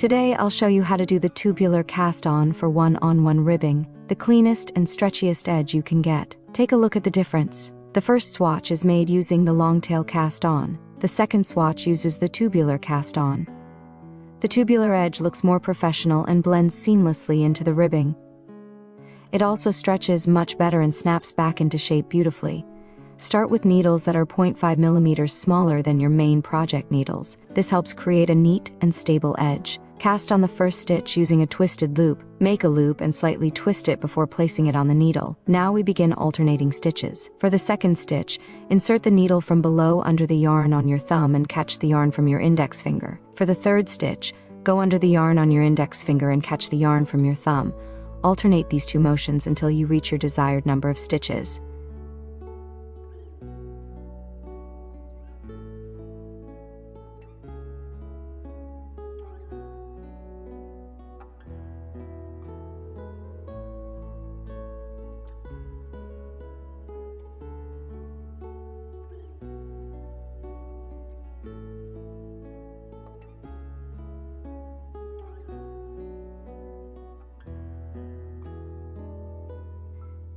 Today I'll show you how to do the tubular cast-on for one-on-one ribbing, the cleanest and stretchiest edge you can get. Take a look at the difference. The first swatch is made using the long-tail cast-on. The second swatch uses the tubular cast-on. The tubular edge looks more professional and blends seamlessly into the ribbing. It also stretches much better and snaps back into shape beautifully. Start with needles that are 0.5 millimeters smaller than your main project needles. This helps create a neat and stable edge. Cast on the first stitch using a twisted loop. Make a loop and slightly twist it before placing it on the needle. Now we begin alternating stitches. For the second stitch, insert the needle from below under the yarn on your thumb and catch the yarn from your index finger. For the third stitch, go under the yarn on your index finger and catch the yarn from your thumb. Alternate these two motions until you reach your desired number of stitches.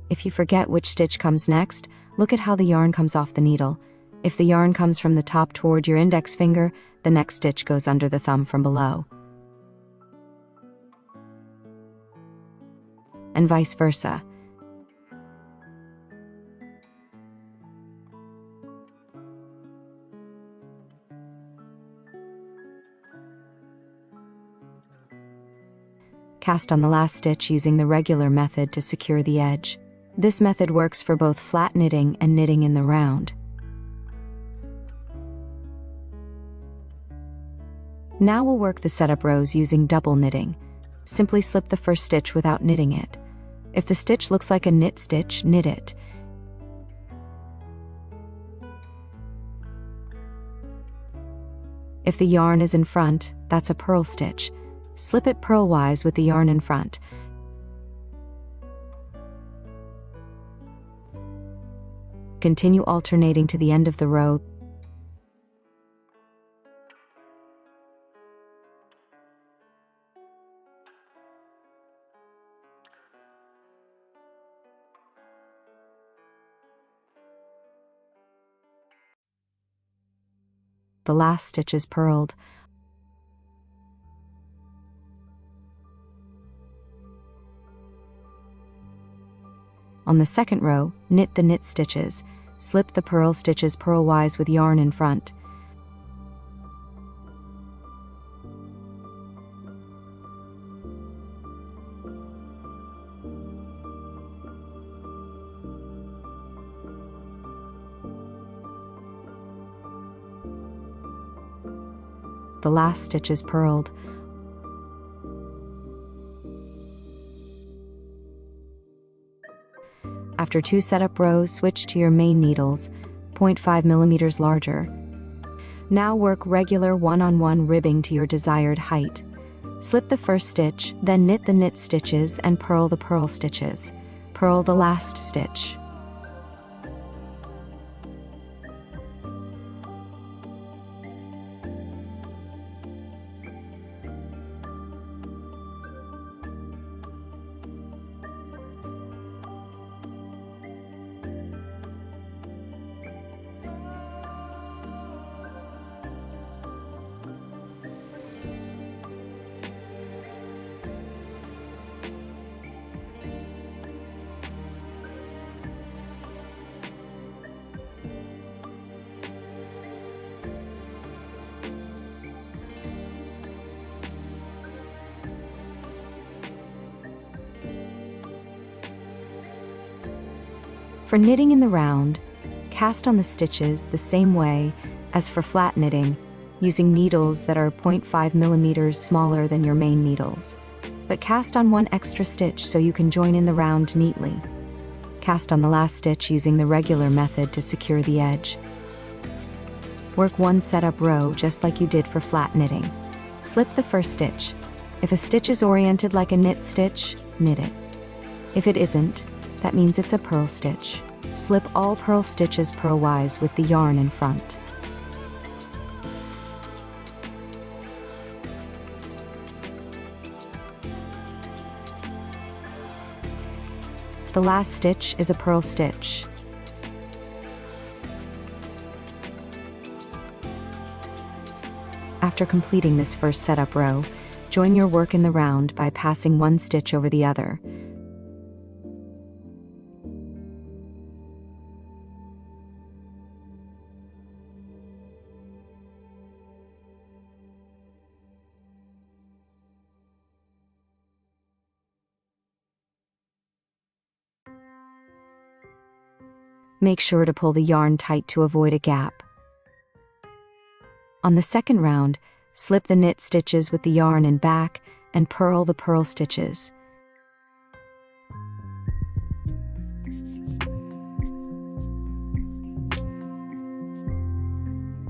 If you forget which stitch comes next, look at how the yarn comes off the needle. If the yarn comes from the top toward your index finger, the next stitch goes under the thumb from below. And vice versa. Cast on the last stitch using the regular method to secure the edge. This method works for both flat knitting and knitting in the round. Now we'll work the setup rows using double knitting. Simply slip the first stitch without knitting it. If the stitch looks like a knit stitch, knit it. If the yarn is in front, that's a purl stitch. Slip it purlwise with the yarn in front. Continue alternating to the end of the row. The last stitch is purled. On the second row, knit the knit stitches. Slip the purl stitches purlwise with yarn in front. The last stitch is purled. After 2 setup rows, switch to your main needles, 0.5 millimeters larger. Now work regular one-on-one ribbing to your desired height. Slip the first stitch, then knit the knit stitches and purl the purl stitches. Purl the last stitch. For knitting in the round, cast on the stitches the same way as for flat knitting, using needles that are 0.5 millimeters smaller than your main needles. But cast on one extra stitch so you can join in the round neatly. Cast on the last stitch using the regular method to secure the edge. Work one setup row just like you did for flat knitting. Slip the first stitch. If a stitch is oriented like a knit stitch, knit it. If it isn't, that means it's a purl stitch. Slip all purl stitches purlwise with the yarn in front. The last stitch is a purl stitch. After completing this first setup row, join your work in the round by passing one stitch over the other. Make sure to pull the yarn tight to avoid a gap. On the second round, slip the knit stitches with the yarn in back and purl the purl stitches.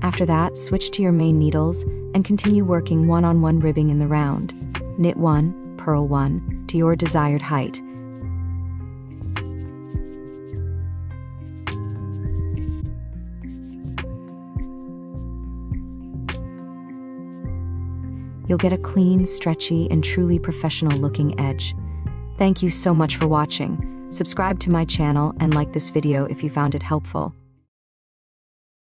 After that, switch to your main needles and continue working one-on-one ribbing in the round. Knit 1, purl 1, to your desired height. You'll get a clean, stretchy, and truly professional-looking edge. Thank you so much for watching. Subscribe to my channel and like this video if you found it helpful.